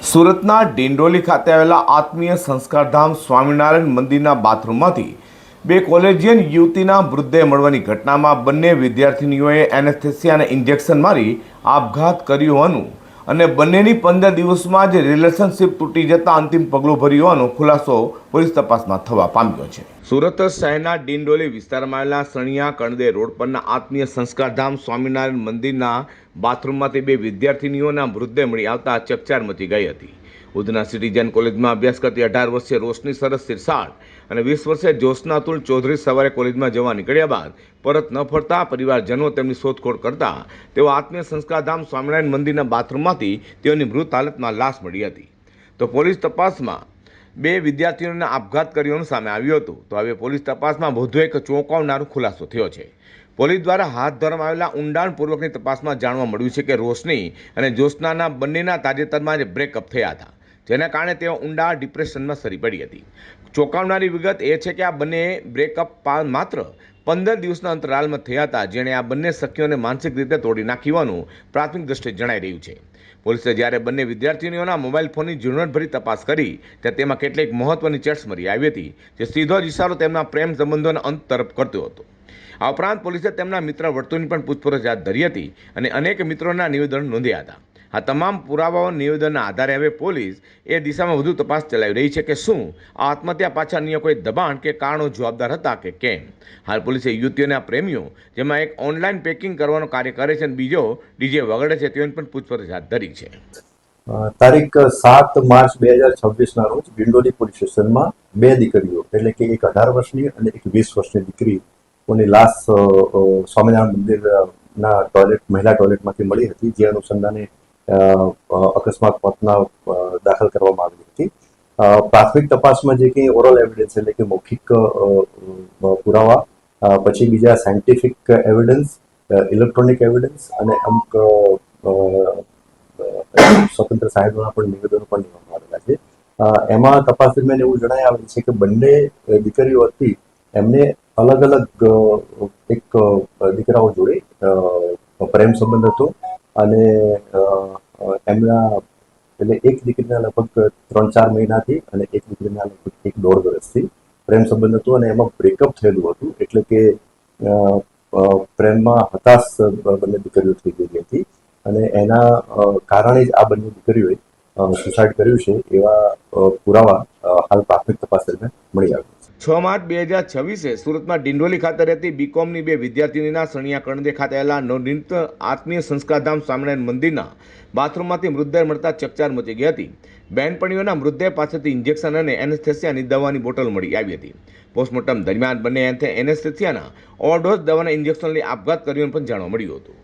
સુરતના ડિંડોલી ખાતે આવેલા આત્મીય સંસ્કારધામ સ્વામિનારાયણ મંદિરના બાથરૂમમાંથી બે કોલેજિયન યુવતીના મૃતદેહ મળવાની ઘટનામાં બંને વિદ્યાર્થિનીઓએ એનેસ્થેસિયાના ઇન્જેક્શન મારી આપઘાત કર્યો હોવાનું અને બંનેની 15 દિવસમાં જ રિલેશનશિપ તૂટી જતા અંતિમ પગલું ભર્યું હોવાનો ખુલાસો પોલીસ તપાસમાં થવા પામ્યો છે। સુરત શહેરના ડિંડોલી વિસ્તારમાં આવેલા સણિયા કણદે રોડ પરના આત્મીય સંસ્કારધામ સ્વામિનારાયણ મંદિરના બાથરૂમમાંથી બે વિદ્યાર્થિનીઓના મૃતદેહ મળી આવતા ચકચાર મચી ગઈ હતી। ઉધના સિટીજન કોલેજમાં અભ્યાસ કરતી 18 વર્ષીય રોશની સરસ સિરસાટ અને 20 વર્ષીય જ્યોત્સના અતુલ ચૌધરી સવારે કોલેજમાં જવા નીકળ્યા બાદ પરત ન ફરતા પરિવારજનો તેમની શોધખોળ કરતા તેઓ આત્મીય સંસ્કારધામ સ્વામિનારાયણ મંદિરના બાથરૂમમાંથી તેઓની મૃત હાલતમાં લાશ મળી હતી। તો પોલીસ તપાસમાં બે વિદ્યાર્થીઓના આપઘાત કર્યાનું સામે આવ્યું હતું। તો હવે પોલીસ તપાસમાં વધુ એક ચોંકાવનારો ખુલાસો થયો છે। પોલીસ દ્વારા હાથ ધરવામાં આવેલા ઊંડાણપૂર્વકની તપાસમાં જાણવા મળ્યું છે કે રોશની અને જ્યોત્સનાના બંનેના તાજેતરમાં જ બ્રેકઅપ થયા હતા, જેના કારણે તેઓ ઊંડા ડિપ્રેશનમાં સરી પડી હતી। ચોંકાવનારી વિગત એ છે કે આ બંને બ્રેકઅપ માત્ર 15 દિવસના અંતરાલમાં થયા હતા, જેણે આ બંને સખીઓને માનસિક રીતે તોડી નાખી હોવાનું પ્રાથમિક દ્રષ્ટિએ જણાઈ રહ્યું છે। પોલીસે જ્યારે બંને વિદ્યાર્થીનીઓના મોબાઈલ ફોનની ઝીણવટભરી તપાસ કરી ત્યારે તેમાં કેટલીક મહત્વની ચેટ્સ મળી આવી હતી, જે સીધો જ ઇશારો તેમના પ્રેમ સંબંધોના અંત તરફ કરતો હતો। આ ઉપરાંત પોલીસે તેમના મિત્ર વર્તુળની પણ પૂછપરછ હાથ ધરી હતી અને અનેક મિત્રોના નિવેદનો નોંધ્યા હતા। આ તમામ પુરાવાઓ નિવેદનના આધારે હવે પોલીસ એ દિશામાં વધુ તપાસ ચલાવી રહી છે કે શું આ આત્મહત્યા પાછળ અન્ય કોઈ દબાણ કે કારણો જવાબદાર હતા કે કેમ। હાલ પોલીસે યુવતીઓના પ્રેમીઓ, જેમાં એક ઓનલાઈન પેકિંગ કરવાનો કાર્ય કરે છે અને બીજો ડીજે વગાડે છે, તેઓની પણ પૂછપરછ હાથ ધરી છે। તારીખ 7 માર્ચ 2026ના રોજ ડિંડોલી પોલીસ સ્ટેશનમાં બે દીકરીઓ એટલે કે એક 18 વર્ષની અને એક 20 વર્ષની દીકરીઓની લાશ સ્વામિનારાયણ મંદિરના મહિલા ટોયલેટમાંથી મળી હતી, જે અનુસંધાને અકસ્માત મોતના દાખલ કરવામાં આવી હતી। પ્રાથમિક તપાસમાં જે કંઈ ઓરલ એવિડન્સ એટલે કે મૌખિક પુરાવા, પછી બીજા સાયન્ટિફિક એવિડન્સ, ઇલેક્ટ્રોનિક એવિડન્સ અને અમુક સ્વતંત્ર સાહેબોના પણ નિવેદનો પણ લેવામાં આવેલા છે। એમાં તપાસ દરમિયાન એવું જણાય આવે છે કે બંને દીકરીઓ હતી એમને અલગ અલગ એક દીકરાઓ જોડે પ્રેમ સંબંધ હતો અને એમના એટલે એક દીકરીના લગભગ 3-4 મહિનાથી અને એક દીકરીના લગભગ 1-1.5 વર્ષથી પ્રેમ સંબંધ હતો અને એમાં બ્રેકઅપ થયેલું હતું, એટલે કે પ્રેમમાં હતાશ બંને દીકરીઓ થઈ ગયેલી હતી અને એના કારણે જ આ બંને દીકરીઓએ સુસાઇડ કર્યું છે, એવા પુરાવા હાલ પ્રાથમિક તપાસ દરમિયાન મળી આવ્યા છે। 6 માર્ચ 2026 સુરતમાં ડિંડોલી ખાતે રહેતી બીકોમની બે વિદ્યાર્થીનીના સણિયા કણદે ખાતે આવેલા નવનિર્મિત આત્મીય સંસ્કારધામ સ્વામિનારાયણ મંદિરના બાથરૂમમાંથી મૃતદેહ મળતા ચકચાર મચી ગઈ હતી। બહેનપણીઓના મૃતદેહ પાસેથી ઇન્જેક્શન અને એનેસ્થેસિયાની દવાની બોટલ મળી આવી હતી। પોસ્ટમોર્ટમ દરમિયાન બંને એનેસ્થેસિયાના ઓવરડોઝ દવાના ઇન્જેક્શન લઈ આપઘાત કર્યોનું પણ જાણવા મળ્યું હતું।